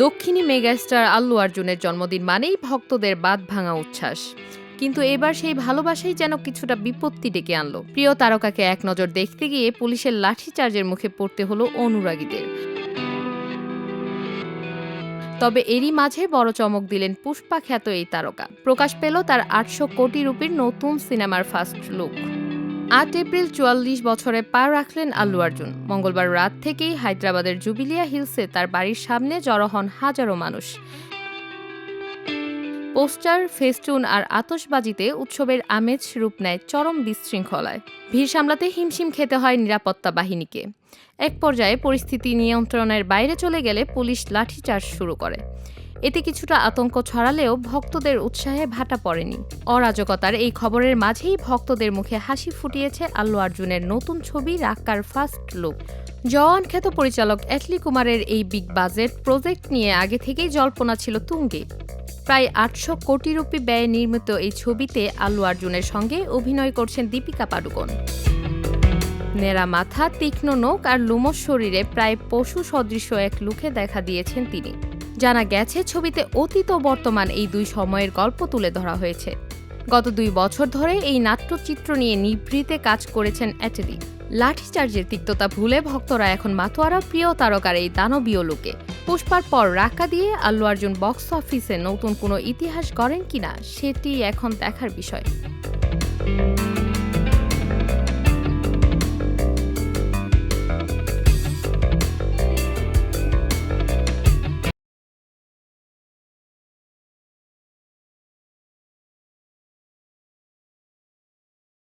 দক্ষিণী মেগাস্টার আল্লু অর্জুনের জন্মদিন মানেই ভক্তদের বাঁধ ভাঙা উচ্ছ্বাস। কিন্তু এবার সেই ভালোবাসাই যেন কিছুটা বিপত্তি ডেকে আনলো। প্রিয় তারকাকে এক নজর দেখতে গিয়ে পুলিশের লাঠিচার্জের মুখে পড়তে হলো অনুরাগীদের। তবে এরই মাঝে বড় চমক দিলেন পুষ্পা খ্যাত এই তারকা। প্রকাশ পেল তার ৮০০ কোটি রুপির নতুন সিনেমার ফার্স্ট লুক। ৮ এপ্রিল ৪৪ বছরে পা রাখলেন আল্লু অর্জুন। মঙ্গলবার রাত থেকেই হায়দ্রাবাদের জুবিলিয়া হিলসে তার বাড়ির সামনে জড়ো হন হাজারো মানুষ। পোস্টার, ফেস্টুন আর আতশবাজিতে উৎসবের আমেজ রূপ নেয় চরম বিশৃঙ্খলায়। ভিড় সামলাতে হিমশিম খেতে হয় নিরাপত্তা বাহিনীকে। এক পর্যায়ে পরিস্থিতি নিয়ন্ত্রণের বাইরে চলে গেলে পুলিশ লাঠিচার্জ শুরু করে। এতে কিছুটা আতঙ্ক ছড়ালেও ভক্তদের উৎসাহে ভাটা পড়েনি। অরাজকতার এই খবরের মাঝেই ভক্তদের মুখে হাসি ফুটিয়েছে আল্লু অর্জুনের নতুন ছবি রাক্কার ফার্স্ট লুক। জওয়ান খ্যাত পরিচালক অ্যাটলি কুমারের এই বিগ বাজেট প্রজেক্ট নিয়ে আগে থেকেই জল্পনা ছিল তুঙ্গে। প্রায় ৮০০ কোটি রুপি ব্যয়ে নির্মিত এই ছবিতে আল্লু অর্জুনের সঙ্গে অভিনয় করছেন দীপিকা পাডুকোন। নেড়া মাথা, তীক্ষ্ণ নখ আর লোমশ শরীরে প্রায় পশু সদৃশ এক লুকে দেখা দিয়েছেন তিনি। জানা গেছে ছবিতে অতীত ও বর্তমান এই দুই সময়ের গল্প তুলে ধরা হয়েছে। গত ২ বছর ধরে এই নাট্যচিত্র নিয়ে নিভৃতে কাজ করেছেন অ্যাটলি। লাঠিচার্জের তিক্ততা ভুলে ভক্তরা এখন মাতোয়ারা প্রিয় তারকার এই দানবীয় লুকে। পুষ্পার পর রাক্কা দিয়ে আল্লু অর্জুন বক্স অফিসে নতুন কোনো ইতিহাস গড়েন কিনা সেটি এখন দেখার বিষয়।